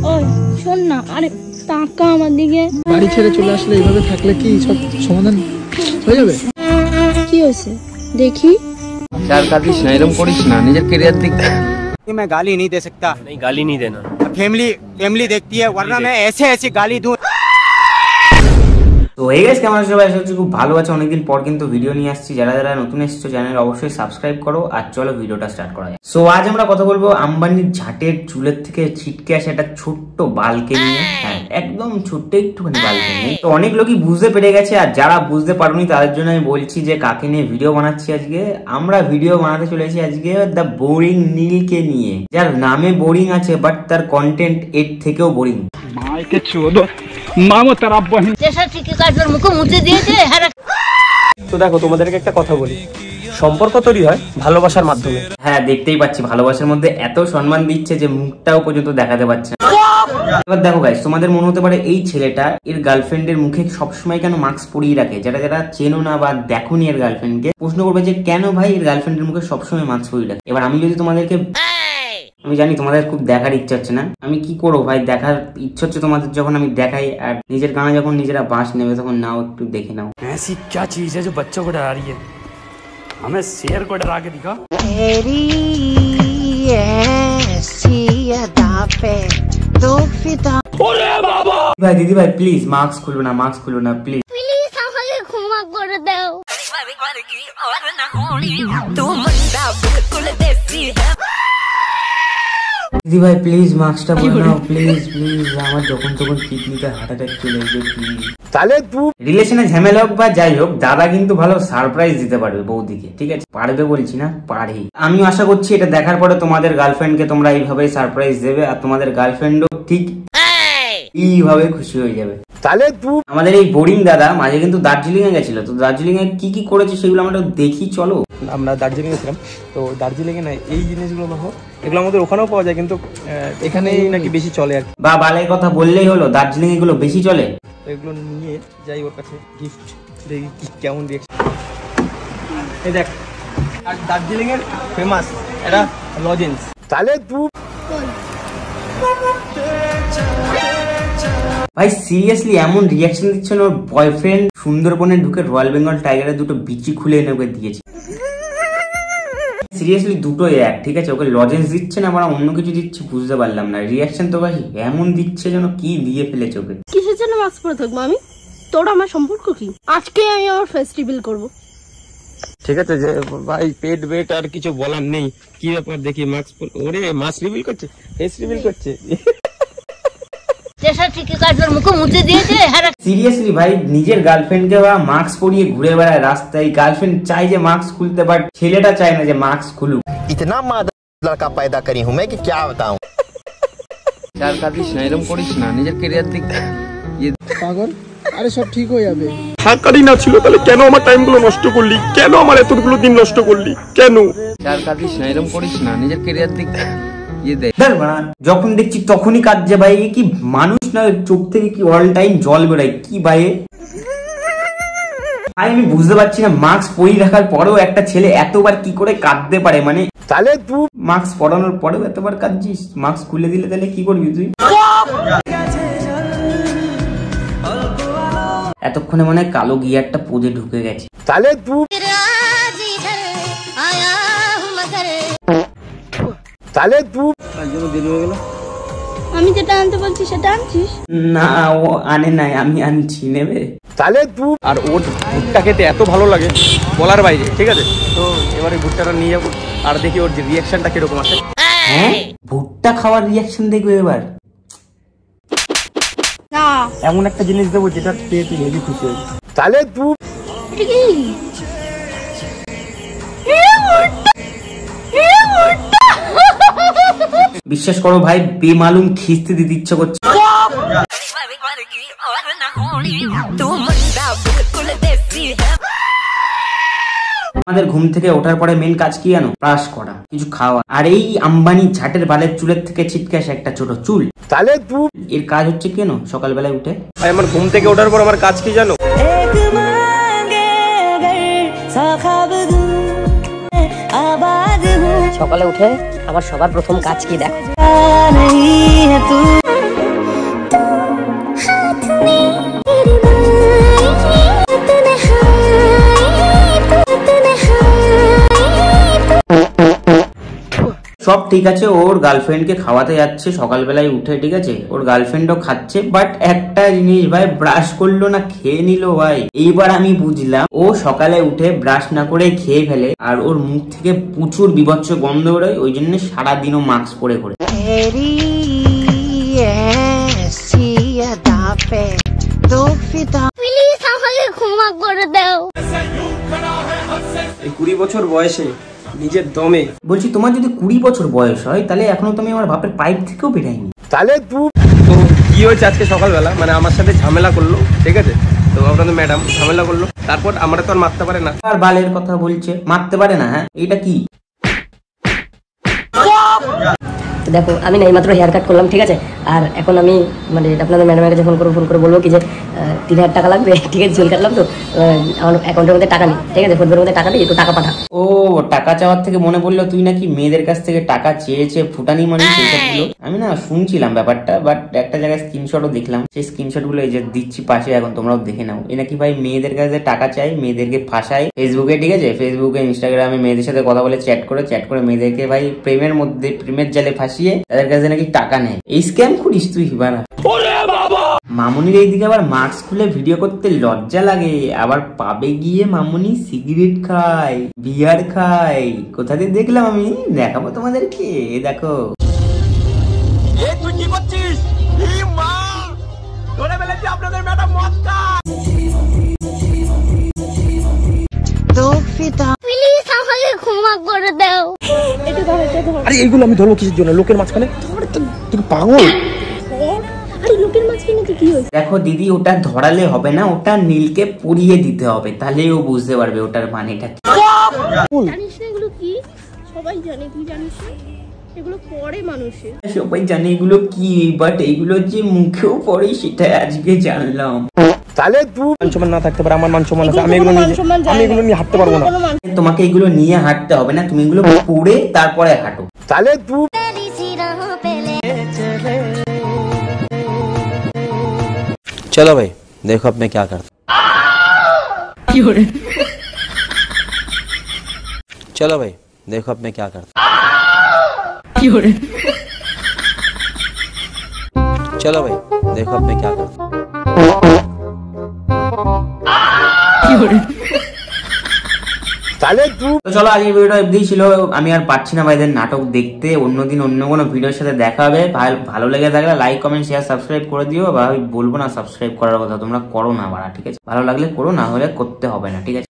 ওই শোন না, আরে টাকা আমার দিকে। বাড়ি ছেড়ে চলে আসলে এইভাবে থাকলে কি সব সমাধান হয়ে যাবে? কি হয়েছে দেখি। यार कादिश ना एरम करिस ना निजेर करियर दिख। मैं गाली नहीं दे सकता। नहीं गाली नहीं देना, फैमिली देखती है, वरना मैं ऐसे गाली दूं। তো এই গাইস কেমন আছো? আশা করছি খুব ভালো আছো। অনেকদিন পর কিন্তু ভিডিও নিয়ে আসছি। যারা যারা নতুন এসেছো চ্যানেল অবশ্যই সাবস্ক্রাইব করো। আর চলো ভিডিওটা স্টার্ট করা যাক। সো আজ আমরা কথা বলবো আম্বানির ঝাঁটের চুলের থেকে ছিটকে আসে একটা ছোট্ট বালকে নিয়ে। হ্যাঁ, একদম ছোট্ট একটুখানি বালকে নিয়ে। তো অনেক লোকই বুঝতে পেরে গেছে, আর যারা বুঝতে পারোনি তাদের জন্য আমি বলছি যে কাকে নিয়ে ভিডিও বানাচ্ছি আজকে। আমরা ভিডিও বানাতে চলেছি আজকে দ্য বোরিং নীলকে নিয়ে, যার নামে বোরিং আছে বাট তার কন্টেন্ট এর থেকেও বোরিং। মাইকে চোদো মামো তার আব্বা যেসব ঠিকই কাজের মুখে মুছে দিয়েছে। তো দেখো তোমাদেরকে একটা কথা বলি, সম্পর্ক তৈরি হয় ভালোবাসার মাধ্যমে। হ্যাঁ, দেখতেই পাচ্ছি ভালোবাসার মধ্যে এত সম্মান দিচ্ছে যে মুখটাও পর্যন্ত দেখাতে পারছে না। এবার দেখো গাইস, তোমাদের মনে হতে পারে এই ছেলেটা এর গার্লফ্রেন্ডের মুখে সবসময় কেন মাস্ক পরিয়ে রাখে। যারা যারা চেনো না বা দেখোনি এর গার্লফ্রেন্ডকে, প্রশ্ন করবে যে কেন ভাই এর গার্লফ্রেন্ডের মুখে সবসময় মাস্ক পরিয়ে রাখে। এবার আমি যদি তোমাদেরকে, আমি জানি তোমাদের খুব দেখার ইচ্ছা হচ্ছে না, আমি কি করবো ভাই, দেখার ইচ্ছা হচ্ছে তোমাদের যখন আমি দেখাই। আর নিজের গানে যখন নিজেরা বাঁশ নেবে তখন নাও, একটু দেখে নাও। ऐसी क्या चीज है जो बच्चों को डरा रही है? हमें शेर को डरा के दिखा। ভাই দিদি ভাই প্লিজ মাস্ক খুলবে না, মাস্ক খুলবে না প্লিজ। প্লিজ আমাকে ক্ষমা করে দাও। দিদি ভাই প্লিজ মাস্কটা খুলে নাও, প্লিজ প্লিজ। আমার যখন তখন কিডনিতে হার্ট অ্যাটাক চলে আসবে প্লিজ। তাহলে তুই রিলেশনে ঝামেলা হোক বা যাই হোক, দাদা কিন্তু ভালো সারপ্রাইজ দিতে পারবে বৌদিকে, ঠিক আছে? পারবে বলছি না, পারেই। আমিও আশা করছি এটা দেখার পরে তোমাদের গার্লফ্রেন্ডকে তোমরা এইভাবে সারপ্রাইজ দেবে, আর তোমাদের গার্লফ্রেন্ডও ঠিক এইভাবে খুশি হয়ে যাবে। তাহলে তুই আমাদের এই বোরিং দাদা মাঝে কিন্তু দার্জিলিং এ গেছিল। তো দার্জিলিং এ কি কি করেছে সেগুলো আমরা দেখি, চলো। আমরা দার্জিলিং গেছিলাম, তো দার্জিলিং এ না এই জিনিসগুলো দেখো, এগুলো আমাদের ওখানেও পাওয়া যায়, কিন্তু এখানেই নাকি বেশি চলে আর কি। বা বালের কথা বললেই হলো, দার্জিলিং এগুলো বেশি চলে। এগুলো নিয়ে যাই ওর কাছে, গিফট দেখি কি কেমন রিঅ্যাকশন। এই দেখ, আর দার্জিলিং এর ফেমাস এটা লজেন্স। তাহলে তুই ভাই সিরিয়াসলি এমন রিয়াকশন দিচ্ছে না? ওর বয়ফ্রেন্ড সুন্দরবনে ঢুকে রয়্যাল বেঙ্গল টাইগারের দুটো বিচি খুলে এনে ওকে দিয়েছে। সিরিয়াসলি দুটোই এক, ঠিক আছে? ওকে লজেন্স দিচ্ছে না বা অন্য কিছু দিচ্ছে বুঝতে পারলাম না। রিয়াকশন তো ভাই এমন দিচ্ছে যেন কি দিয়ে ফেলেছে ওকে। কিসের জন্য মাস্ক পরে থাকবো আমি? তোর আমার সম্পর্ক কি? আজকে আমি আমার ফেস্টিভ্যাল করব। ঠিক আছে যে ভাই পেট বেট আর কিছু বলার নেই। কি ব্যাপার দেখি মাস্ক, ওরে মাস্ক রিভিল করছে, ফেস রিভিল করছে। সিরিয়াসলি ভাই নিজের গার্লফ্রেন্ডকে বা মাস্ক পরিয়ে ঘুরে বেড়ায় রাস্তায়। গার্লফ্রেন্ড চাই যে মাস্ক খুলতে, বাট ছেলেটা চায় না যে মাস্ক খুলুক। इतना मादा लड़का पैदा करी हूँ मैं कि क्या बताऊं। यार कादिश ना एरम करिस ना निजेर करियर दिख। ये পাগল, আরে সব ঠিক হয়ে যাবে। থাকারই না ছিল তাহলে কেন আমার টাইমগুলো নষ্ট করলি? কেন আমার এতগুলো দিন নষ্ট করলি কেন? यार कादिश ना एरम करिस ना निजेर करियर दिख। ये देख যখন দেখছি তখনই কাঁদছে ভাই। কি মানুষ না, চোখ থেকে কি অল টাইম জল বেরোয় কি ভাই? আমি বুঝতে পারছি না মাস্ক পরিয়ে রাখার পরেও একটা ছেলে এতবার কি করে কাঁদতে পারে। মানে তাহলে তুই মাস্ক পরানোর পরেও এতবার কাঁদছিস, মাস্ক খুলে দিলে তাহলে কি করবি তুই? এতক্ষণে মনে হয় কালো গিয়ারটা পোজে ঢুকে গেছে। তাহলে তুই আমি যেটা আনতে বলছি সেটা আনছিস না? ও আনে নাই, আমি আনছি, নেবে? তাহলে তুই আর ওর ভুট্টা খেতে এত ভালো লাগে বলার বাইরে, ঠিক আছে? তো এবারে ভুট্টাটা নিয়ে যাবো আর দেখি ওর যে রিয়াকশনটা কিরকম আসে। হ্যাঁ, ভুট্টা খাওয়ার রিয়াকশন দেখবে এবার। না এমন একটা জিনিস দেবো যেটা পেয়ে তুই হেভি খুশি হবি। তাহলে তুই বিশ্বাস করো ভাই, বেমালুম খিস্তি দিতে ইচ্ছে করছে। আমাদের ঘুম থেকে ওঠার পরে মেন কাজ কি জানো? ব্রাশ করা, কিছু খাওয়া। আর এই আম্বানি ঝাটের বালের চুলের থেকে ছিটকে আসে একটা ছোট চুল। তাহলে তুই এর কাজ হচ্ছে কেন সকালবেলায় উঠে? ভাই আমার ঘুম থেকে ওঠার পর আমার কাজ কি জানো? সকালে উঠে আমার সবার প্রথম কাজ কি দেখো? ঠিক আছে, ওর গার্লফ্রেন্ডকে খাওয়াতে যাচ্ছে সকালবেলায় উঠে, ঠিক আছে, ওর গার্লফ্রেন্ডও খাচ্ছে, বাট একটা জিনিস ভাই, ব্রাশ করলো না, খেয়ে নিল ভাই। এইবার আমি বুঝলাম ও সকালে উঠে ব্রাশ না করে খেয়ে ফেলে, আর ওর মুখ থেকে প্রচুর বিভৎস গন্ধ বেরোয়, ওই জন্য সারাদিনও মাস্ক পরে করে। প্লিজ আমাকে ক্ষমা করে দাও। এই 20 বছর বয়সে নিজের দমে বলছি, তোমার যদি 20 বছর বয়স হয় তাহলে এখনো তুমি আমার বাপের পাইপ থেকেও বেরাইনি। তো কি হয়েছে আজকে সকালবেলা, মানে আমার সাথে ঝামেলা করলো, ঠিক আছে, তো আপনাদের ম্যাডাম ঝামেলা করলো, তারপর আমরা তো আর মারতে পারে না। আর বালের কথা বলছে, মারতে পারে না? হ্যাঁ, এটা কি? দেখো আমি না এইমাত্র হেয়ার কাট করলাম, ঠিক আছে, আর এখন আমি মানে আপনাদের ম্যাডামের কাছে ফোন করে বলবো কি যে 3000 টাকা লাগবে, ঠিক আছে, চুল কাটলাম তো আমার অ্যাকাউন্টের মধ্যে টাকা নেই, ঠিক আছে, ফোনের মধ্যে টাকা নেই, একটু টাকা পাঠা। ও, টাকা চাওয়ার থেকে মনে পড়লো তুই নাকি মেয়েদের কাছ থেকে টাকা চেয়েছে, ফুটানি মানে সেইসবগুলো আমি না শুনছিলাম ব্যাপারটা, বাট একটা জায়গায় স্ক্রিনশটও দেখলাম, সেই স্ক্রিনশট গুলো এই যে দিচ্ছি পাশে, এখন তোমরাও দেখে নাও। এ নাকি ভাই মেয়েদের কাছে টাকা চাই, মেয়েদেরকে ফাঁসায় ফেসবুকে, ঠিক আছে, ফেসবুকে ইনস্টাগ্রামে মেয়েদের সাথে কথা বলে চ্যাট করে মেয়েদেরকে ভাই প্রেমের জালে ফাঁসিয়ে তাদের কাছে নাকি টাকা নেয়। এই স্ক্যাম করিস তুই বাড়া। মামুনির এইদিকে আবার মাস্ক খুলে ভিডিও করতে লজ্জা লাগে, আবার পাবে গিয়ে মামুনি সিগারেট খায়, বিয়ার খায়। কোথা দিয়ে দেখলাম আমি, দেখাবো তোমাদেরকে, দেখো। প্লিজ আমাকে ক্ষমা করে দাও। আরে এইগুলো আমি ধরবো কিসের জন্য, লোকের মাঝখানে? তুই পাগল? আরে লোকের মাঝখানে কি হয়েছে? দেখো দিদি, ওটা ধরালে হবে না, ওটা নীলকে পুড়িয়ে দিতে হবে, তাহলে ও বুঝতে পারবে ওটার মানেটা কি। জানিস না এগুলো কি? সবাই জানে, তুই জানিস না? এগুলো পড়ে মানুষের। সবাই জানে এগুলো কি, বাট এইগুলো যে মুখেও পড়ে সেটা আজকে জানলাম। তাহলে তুই মান না থাকতে পারে, আমার মান সম্মান আছে, আমি এগুলো নিয়ে হাঁটতে পারবো না। তোমাকে এগুলো নিয়ে হাঁটতে হবে না, তুমি এগুলো পড়ে তারপরে হাঁটো। তাহলে তুই चलो भाई देखो अब मैं क्या करता। चलो भाई देखो अब मैं क्या करता। चलो भाई देखो अब मैं क्या करता। তো চলো, আজকে ভিডিওটা অবধি ছিল। আমি আর পাচ্ছি না ভাইদের নাটক দেখতে, অন্যদিন অন্য কোনো ভিডিওর সাথে দেখা হবে। ভালো লেগে থাকলে লাইক কমেন্ট শেয়ার সাবস্ক্রাইব করে দিও। ভাই বলবো না সাবস্ক্রাইব করার কথা, তোমরা করো না বাড়া, ঠিক আছে? ভালো লাগলে করো, না হলে করতে হবে না, ঠিক আছে?